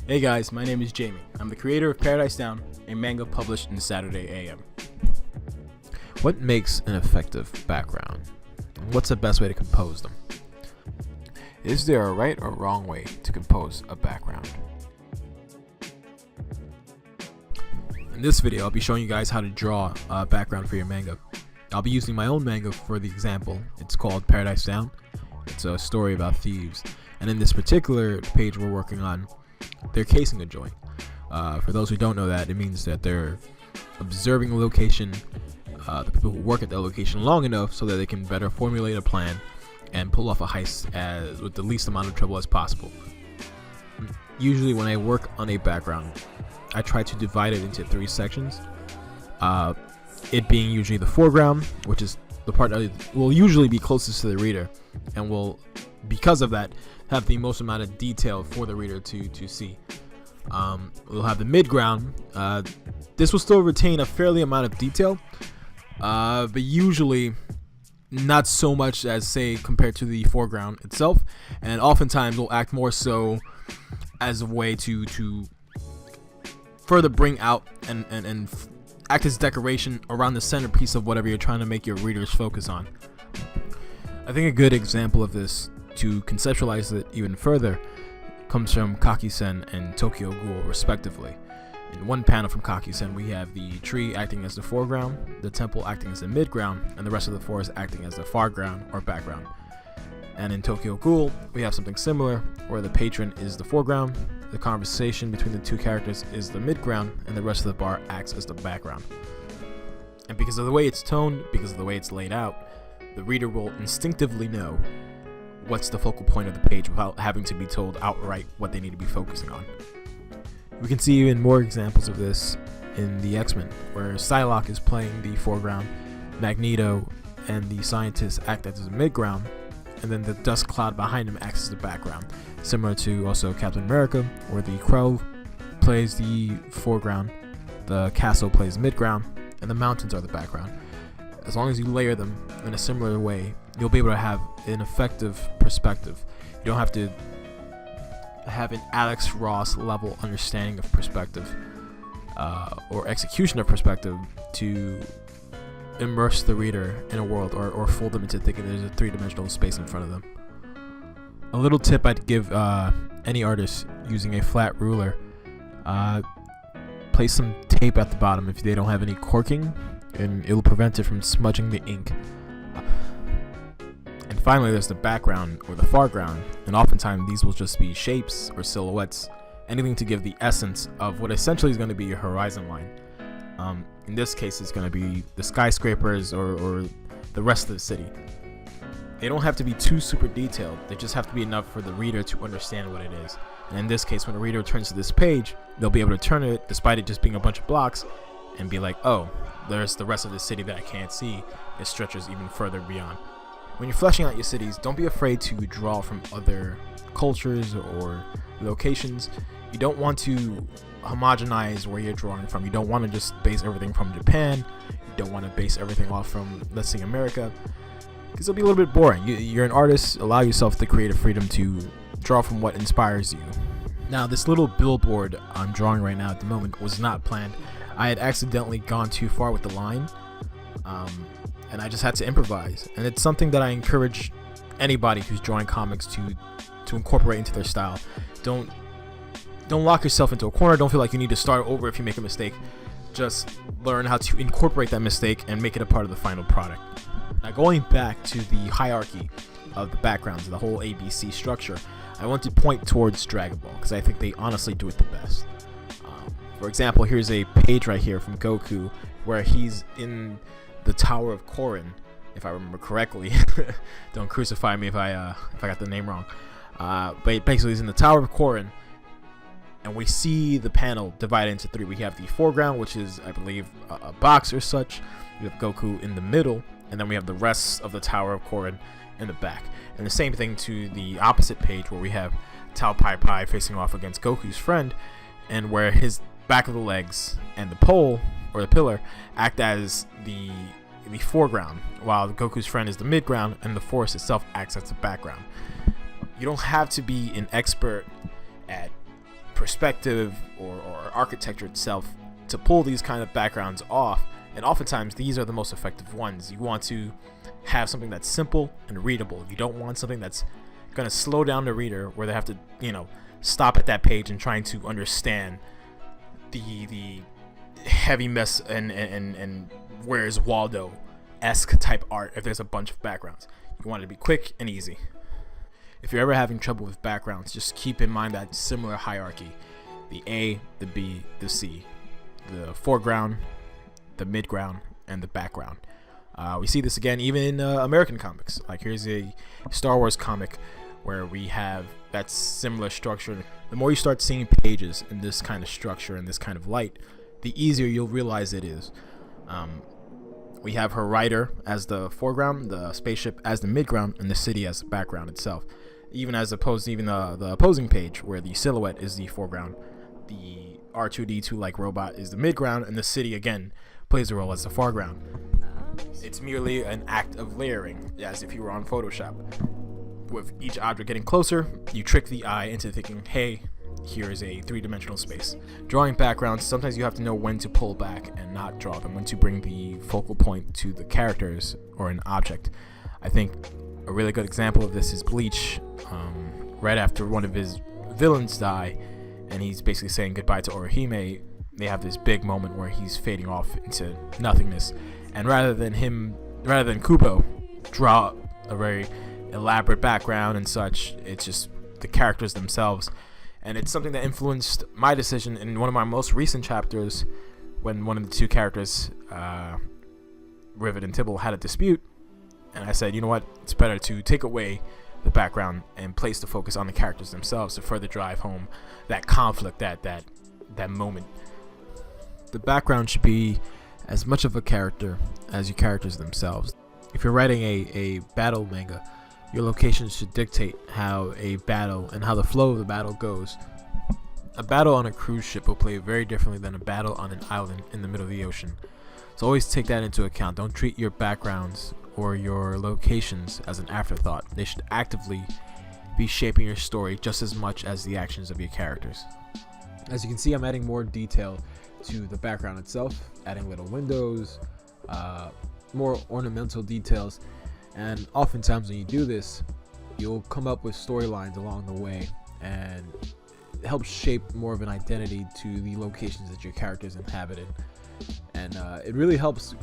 Hey guys, my name is Jamie. I'm the creator of Paradise Down, a manga published in Saturday AM. What makes an effective background? What's the best way to compose them? Is there a right or wrong way to compose a background? In this video, I'll be showing you guys how to draw a background for your manga. I'll be using my own manga for the example. It's called Paradise Down. It's a story about thieves. And in this particular page we're working on, they're casing a joint. For those who don't know that, it means that they're observing a location, the people who work at that location long enough so that they can better formulate a plan and pull off a heist with the least amount of trouble as possible. Usually when I work on a background, I try to divide it into 3 sections. It being usually the foreground, which is the part that will usually be closest to the reader and will, because of that, have the most amount of detail for the reader to see. We'll have the mid-ground. This will still retain a fairly amount of detail, but usually not so much as, say, compared to the foreground itself, and oftentimes will act more so as a way to further bring out and act as decoration around the centerpiece of whatever you're trying to make your readers focus on. I think a good example of this, to conceptualize it even further, comes from Kaki-sen and Tokyo Ghoul respectively. In one panel from Kaki-sen, we have the tree acting as the foreground, the temple acting as the midground, and the rest of the forest acting as the foreground or background. And in Tokyo Ghoul, we have something similar, where the patron is the foreground, the conversation between the 2 characters is the midground, and the rest of the bar acts as the background. And because of the way it's toned, because of the way it's laid out, the reader will instinctively know what's the focal point of the page without having to be told outright what they need to be focusing on. We can see even more examples of this in the X-Men, where Psylocke is playing the foreground, Magneto and the scientists act as the midground, and then the dust cloud behind him acts as the background. Similar to also Captain America, where the Crow plays the foreground, the castle plays midground, and the mountains are the background. As long as you layer them in a similar way, you'll be able to have an effective perspective. You don't have to have an Alex Ross level understanding of perspective or execution of perspective to immerse the reader in a world or fool them into thinking there's a 3-dimensional space in front of them. A little tip I'd give any artist using a flat ruler: place some tape at the bottom if they don't have any corking, and it'll prevent it from smudging the ink. And finally, there's the background or the foreground, and oftentimes these will just be shapes or silhouettes, anything to give the essence of what essentially is going to be your horizon line. In this case, it's going to be the skyscrapers or the rest of the city. They don't have to be too super detailed, they just have to be enough for the reader to understand what it is. And in this case, when a reader turns to this page, they'll be able to turn it, despite it just being a bunch of blocks, and be like, oh, there's the rest of the city that I can't see. It stretches even further beyond. When you're fleshing out your cities, don't be afraid to draw from other cultures or locations. You don't want to homogenize where you're drawing from. You don't want to just base everything from Japan. You don't want to base everything off from, let's say, America, because it'll be a little bit boring. You're an artist. Allow yourself the creative freedom to draw from what inspires you. Now, this little billboard I'm drawing right now at the moment was not planned. I had accidentally gone too far with the line, and I just had to improvise. And it's something that I encourage anybody who's drawing comics to incorporate into their style. Don't lock yourself into a corner. Don't feel like you need to start over if you make a mistake. Just learn how to incorporate that mistake and make it a part of the final product. Now, going back to the hierarchy of the backgrounds, the whole ABC structure, I want to point towards Dragon Ball because I think they honestly do it the best. For example, here's a page right here from Goku where he's in the Tower of Korin, if I remember correctly. Don't crucify me if I got the name wrong. But basically, he's in the Tower of Korin, and we see the panel divided into 3. We have the foreground, which is, I believe, a box or such. We have Goku in the middle, and then we have the rest of the Tower of Korin in the back. And the same thing to the opposite page, where we have Tao Pai Pai facing off against Goku's friend, and where his back of the legs and the pole or the pillar act as the foreground, while Goku's friend is the midground and the forest itself acts as the background. You don't have to be an expert at perspective or architecture itself to pull these kind of backgrounds off. And oftentimes these are the most effective ones. You want to have something that's simple and readable. You don't want something that's going to slow down the reader where they have to, stop at that page and trying to understand the heavy mess and where's Waldo-esque type art if there's a bunch of backgrounds. You want it to be quick and easy. If you're ever having trouble with backgrounds, just keep in mind that similar hierarchy: the A, the B, the C, the foreground, the midground, and the background. We see this again even in American comics. Like, here's a Star Wars comic where we have that similar structure. The more you start seeing pages in this kind of structure and this kind of light, the easier you'll realize it is. We have her rider as the foreground, the spaceship as the midground, and the city as the background itself. Even as opposed to even the opposing page where the silhouette is the foreground, the R2-D2 like robot is the midground, and the city again plays a role as the foreground. It's merely an act of layering, as if you were on Photoshop. With each object getting closer, you trick the eye into thinking, hey, here is a three-dimensional space. Drawing backgrounds, sometimes you have to know when to pull back and not draw them, when to bring the focal point to the characters or an object. I think a really good example of this is Bleach. Right after one of his villains die, and he's basically saying goodbye to Orihime, they have this big moment where he's fading off into nothingness. And rather than Kubo draw a very elaborate background and such, it's just the characters themselves. And it's something that influenced my decision in one of my most recent chapters, when one of the two characters, Rivet and Tibble, had a dispute. And I said, you know what, it's better to take away the background and place the focus on the characters themselves to further drive home that conflict, that moment. The background should be as much of a character as your characters themselves. If you're writing a battle manga, your locations should dictate how a battle and how the flow of the battle goes. A battle on a cruise ship will play very differently than a battle on an island in the middle of the ocean. So always take that into account. Don't treat your backgrounds or your locations as an afterthought. They should actively be shaping your story just as much as the actions of your characters. As you can see, I'm adding more detail to the background itself, adding little windows, more ornamental details, and oftentimes when you do this, you'll come up with storylines along the way, and it helps shape more of an identity to the locations that your characters inhabited, and it really helps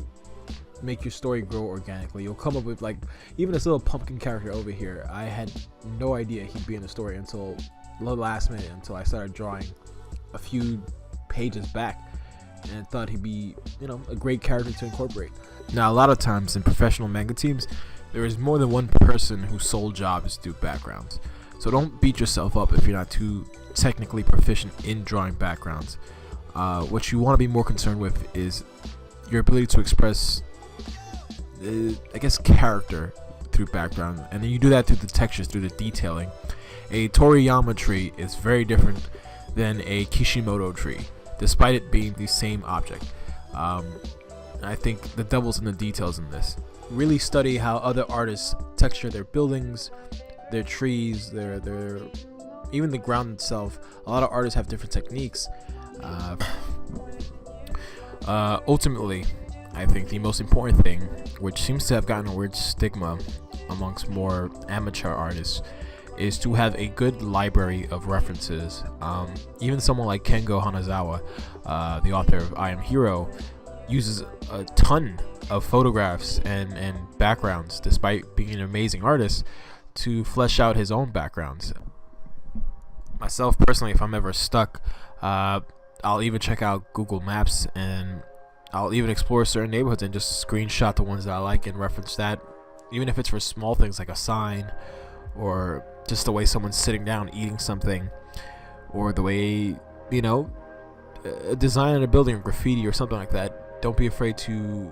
make your story grow organically. You'll come up with, like, even this little pumpkin character over here. I had no idea he'd be in the story until the last minute, until I started drawing a few pages back, and thought he'd be, a great character to incorporate. Now, a lot of times in professional manga teams, there is more than one person whose sole job is to do backgrounds. So don't beat yourself up if you're not too technically proficient in drawing backgrounds. What you want to be more concerned with is your ability to express, character through background, and then you do that through the textures, through the detailing. A Toriyama tree is very different than a Kishimoto tree, despite it being the same object. I think the devil's in the details in this. Really study how other artists texture their buildings, their trees, their even the ground itself. A lot of artists have different techniques. Ultimately, I think the most important thing, which seems to have gotten a weird stigma amongst more amateur artists, is to have a good library of references. Even someone like Kengo Hanazawa, the author of I Am Hero, uses a ton of photographs and backgrounds, despite being an amazing artist, to flesh out his own backgrounds. Myself personally, if I'm ever stuck, I'll even check out Google Maps, and I'll even explore certain neighborhoods and just screenshot the ones that I like and reference that, even if it's for small things like a sign, or just the way someone's sitting down eating something, or the way, a design in a building or graffiti or something like that. Don't be afraid to,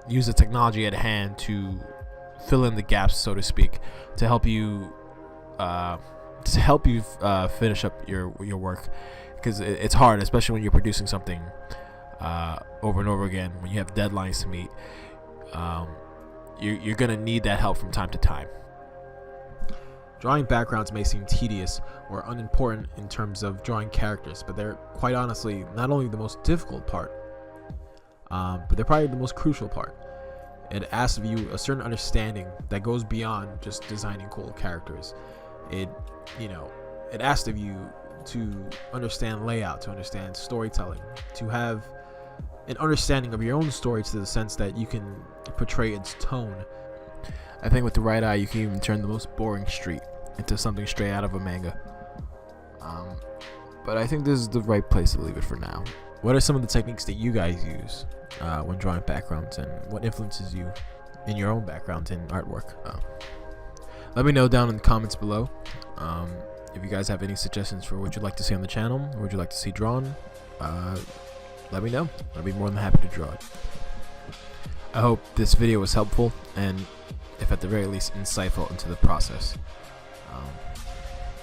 use the technology at hand to fill in the gaps, so to speak, to help you finish up your work, because it's hard, especially when you're producing something over and over again. When you have deadlines to meet, you're gonna need that help from time to time. Drawing backgrounds may seem tedious or unimportant in terms of drawing characters, but they're quite honestly not only the most difficult part, but they're probably the most crucial part. It asks of you a certain understanding that goes beyond just designing cool characters. It asks of you to understand layout, to understand storytelling, to have an understanding of your own story to the sense that you can portray its tone. I think with the right eye, you can even turn the most boring street into something straight out of a manga. But I think this is the right place to leave it for now. What are some of the techniques that you guys use when drawing backgrounds, and what influences you in your own backgrounds and artwork? Let me know down in the comments below. If you guys have any suggestions for what you'd like to see on the channel, or what you'd like to see drawn, let me know. I'll be more than happy to draw it. I hope this video was helpful, and if at the very least insightful into the process.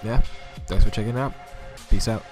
Yeah, thanks for checking it out. Peace out.